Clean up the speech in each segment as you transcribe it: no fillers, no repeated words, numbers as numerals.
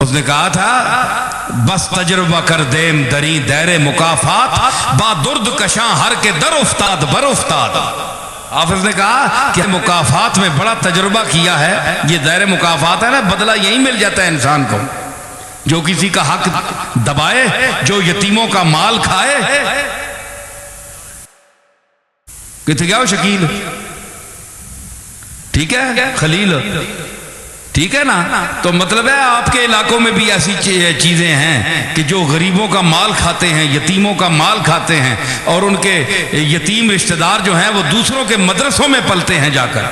उसने कहा था बस तजुर्बा कर देम दरी दैरे मुकाफात बादुर्द कशां हर के दर उस्ताद बर उस्ताद। हाफिज ने कहा कि मुकाफात में बड़ा तजुर्बा किया है, ये दैरे मुकाफात है ना, बदला यही मिल जाता है इंसान को। जो किसी का हक दबाए, जो यतीमों का माल खाए। कितने क्या हो शकील, ठीक है खलील, ठीक है ना। तो मतलब है आपके इलाकों में भी ऐसी चीजें हैं कि जो गरीबों का माल खाते हैं, यतीमों का माल खाते हैं, और उनके यतीम रिश्तेदार जो हैं वो दूसरों के मदरसों में पलते हैं जाकर।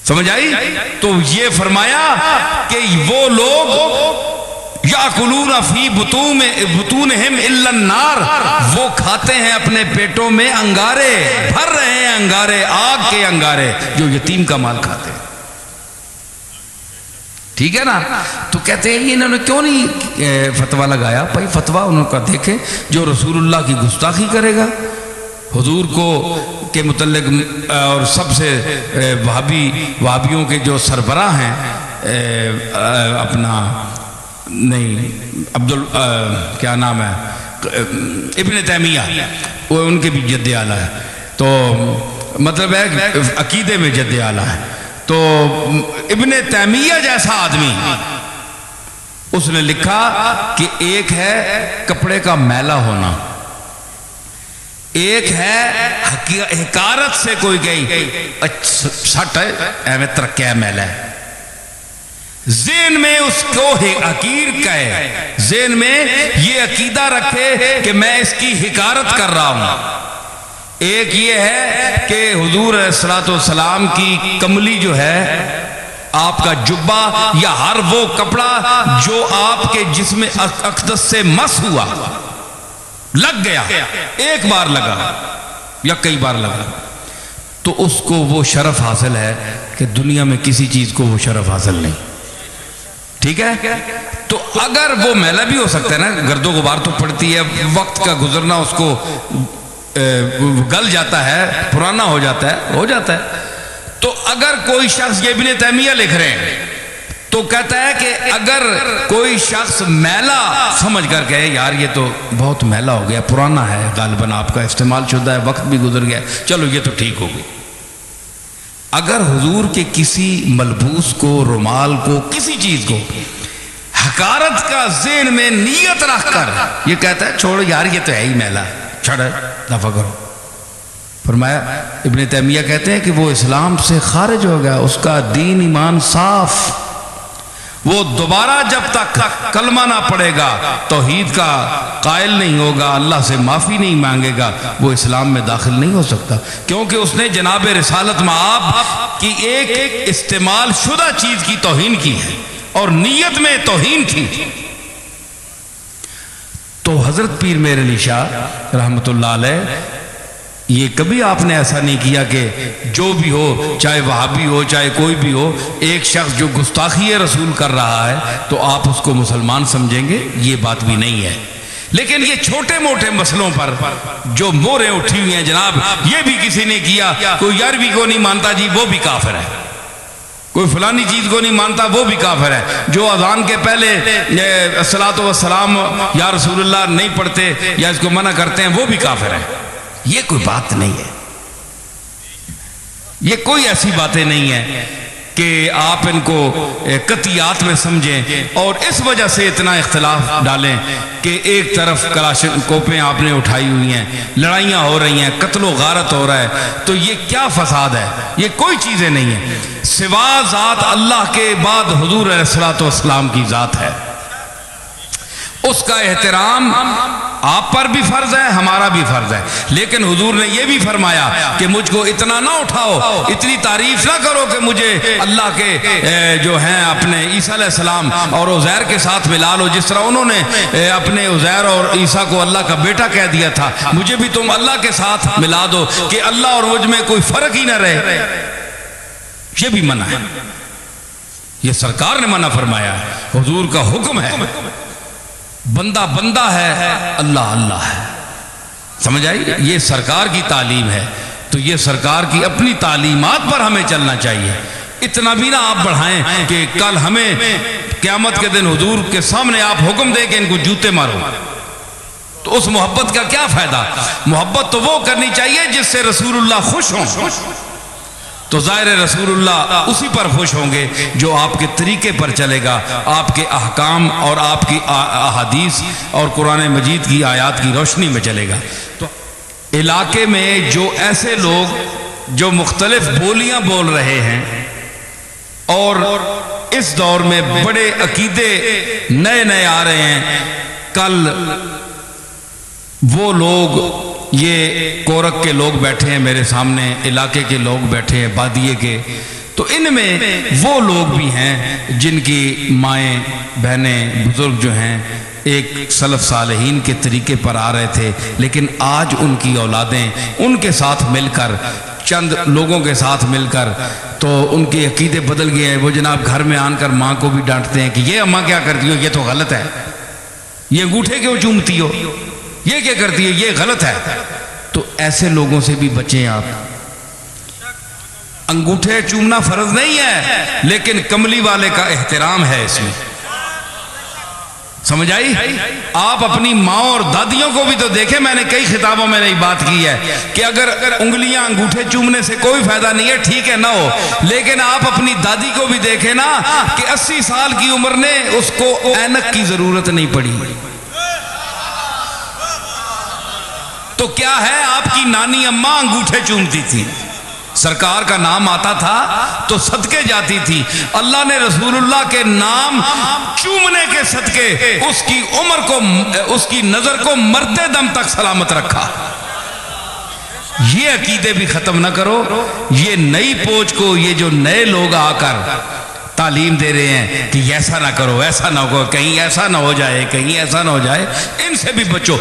समझ आई? तो ये फरमाया कि वो लोग याकुलून फी बुतूनहिम इल्ला नार, वो खाते हैं अपने पेटों में अंगारे, भर रहे हैं अंगारे, आग के अंगारे, जो यतीम का माल खाते हैं। ठीक है ना। तो कहते हैं इन्होंने क्यों नहीं फतवा लगाया? भाई फतवा उनका देखें, जो रसूलुल्लाह की गुस्ताखी करेगा, हुजूर को के मुतल्लिक, और सबसे वहाबियों के जो सरबराह हैं, अपना नहीं अब्दुल क्या नाम है, इब्न तैमिया, वो उनके भी जद्द आला है। तो मतलब है अकीदे में जद्द आला है। तो इब्न तैमिया जैसा आदमी, उसने लिखा कि एक है कपड़े का मैला होना, एक है हिकारत से कोई गई सट एवं तरक्या मैला है, ज़ेन में उसको हकीर कहे, ज़ेन में ये अकीदा रखे कि मैं इसकी हिकारत कर रहा हूं। एक ये है कि हुजूर सल्लल्लाहु अलैहि वसल्लम की कमली जो है, आपका जुब्बा या हर वो कपड़ा जो आपके जिस्म अक़दस से मस हुआ, लग गया, एक बार लगा या कई बार लगा, तो उसको वो शरफ हासिल है कि दुनिया में किसी चीज को वो शरफ हासिल नहीं। ठीक है। तो अगर वो मैला भी हो सकता है ना, गर्दो गुबार तो पड़ती है, वक्त का गुजरना उसको गल जाता है, पुराना हो जाता है। तो अगर कोई शख्स, ये इब्न तैमिया लिख रहे हैं, तो कहता है कि अगर कोई शख्स मैला समझ कर कहे यार ये तो बहुत मैला हो गया, पुराना है, गालिबन आपका इस्तेमाल शुदा है, वक्त भी गुजर गया, चलो ये तो ठीक हो गई। अगर हुजूर के किसी मलबूस को, रुमाल को, किसी चीज को हकारत का ज़ेन में नियत रखकर ये कहता है छोड़ यार ये तो है ही मैला, छोड़ दफा करो, फरमाया इब्न तैमिया कहते हैं कि वो इस्लाम से खारिज हो गया, उसका दीन ईमान साफ, वो दोबारा जब तक कलमा ना पड़ेगा, तौहीद का कायल नहीं होगा, अल्लाह से माफ़ी नहीं मांगेगा, वो इस्लाम में दाखिल नहीं हो सकता। क्योंकि उसने जनाब रिसालत मआब की एक इस्तेमाल शुदा चीज़ की तौहीन की है और नीयत में तौहीन थी। तो हज़रत पीर मेरे अली शाह रहमतुल्लाह अलैह, ये कभी आपने ऐसा नहीं किया कि जो भी हो, चाहे वहाबी हो चाहे कोई भी हो, एक शख्स जो गुस्ताखी रसूल कर रहा है तो आप उसको मुसलमान समझेंगे, ये बात भी नहीं है। लेकिन ये छोटे मोटे मसलों पर जो मोहरें उठी हुई हैं जनाब, ये भी किसी ने किया, कोई 11वीं को नहीं मानता जी वो भी काफिर है, कोई फलानी चीज को नहीं मानता वो भी काफिर है, जो अजान के पहले अस्सलातु वस्सलाम या रसूलुल्लाह नहीं पढ़ते या इसको मना करते हैं वो भी काफिर है। ये कोई बात नहीं है, ये कोई ऐसी बातें नहीं है कि आप इनको कतियात में समझें और इस वजह से इतना इख्तिलाफ डालें कि एक तरफ कलाशकोपें आपने उठाई हुई हैं, लड़ाइयाँ हो रही हैं, कत्लो गारत हो रहा है, तो ये क्या फसाद है? ये कोई चीज़ें नहीं है, सिवा ज़ात अल्लाह के बाद हुजूर अलैहिस्सलातु वस्सलाम की ज़ात है, उसका एहतराम आप पर भी फर्ज है, हमारा भी फर्ज है। लेकिन हुजूर ने यह भी फरमाया कि मुझको इतना ना उठाओ, इतनी तारीफ ना करो कि मुझे अल्लाह के जो हैं अपने ईसा अलैहिस्सलाम और उज़ैर के साथ मिला लो, जिस तरह उन्होंने अपने उज़ैर और ईसा को अल्लाह का बेटा कह दिया था, मुझे भी तुम अल्लाह के साथ मिला दो कि अल्लाह और मुझ में कोई फर्क ही ना रहे। यह भी मना है, यह सरकार ने मना फरमाया है, हुजूर का हुक्म है, बंदा बंदा है, अल्लाह अल्लाह है। समझ आई? ये सरकार की तालीम है, तो ये सरकार की अपनी तालीमात पर हमें चलना चाहिए। इतना भी ना आप बढ़ाएं कि कल हमें क़यामत के दिन हुजूर के सामने आप हुक्म दे के इनको जूते मारो। तो उस मोहब्बत का क्या फायदा? मोहब्बत तो वो करनी चाहिए जिससे रसूलुल्लाह खुश हों। तो ज़ाहिर रसूलुल्लाह उसी पर खुश होंगे जो आपके तरीके पर चलेगा, आपके अहकाम और आपकी अहादीस और कुरान मजीद की आयात की रोशनी में चलेगा। तो इलाके में जो ऐसे लोग जो मुख्तलिफ बोलियां बोल रहे हैं और इस दौर में बड़े अकीदे नए नए आ रहे हैं, कल वो लोग, ये कोरक के लोग बैठे हैं मेरे सामने, इलाके के लोग बैठे हैं बादिये के, तो इनमें वो लोग भी हैं जिनकी माएँ बहनें बुजुर्ग जो हैं एक सलफ सालेहीन के तरीके पर आ रहे थे, लेकिन आज उनकी औलादें उनके साथ मिलकर, चंद लोगों के साथ मिलकर, तो उनके अकीदे बदल गए हैं। वो जनाब घर में आकर माँ को भी डांटते हैं कि ये अम्मा क्या करती हो, ये तो गलत है, ये अंगूठे क्यों चूमती हो, ये क्या करती है, ये गलत है। तो ऐसे लोगों से भी बचें आप। अंगूठे चूमना फर्ज नहीं है, लेकिन कमली वाले का एहतराम है इसमें, समझ आई? आप अपनी माँ और दादियों को भी तो देखें, मैंने कई खिताबों में नई बात की है कि अगर उंगलियां अंगूठे चूमने से कोई फायदा नहीं है, ठीक है ना हो, लेकिन आप अपनी दादी को भी देखें ना कि 80 साल की उम्र ने उसको ऐनक की जरूरत नहीं पड़ी। तो क्या है, आपकी नानी अम्मा अंगूठे चूमती थी, सरकार का नाम आता था तो सदके जाती थी। अल्लाह ने रसूलुल्लाह के नाम चूमने के सदके उसकी उम्र को, उसकी नजर को मरते दम तक सलामत रखा। ये अकीदे भी खत्म ना करो। ये नई पोच को ये जो नए लोग आकर तालीम दे रहे हैं कि ऐसा ना करो, ऐसा ना हो, कहीं ऐसा ना हो जाए, कहीं ऐसा ना हो जाए, इनसे भी बचो।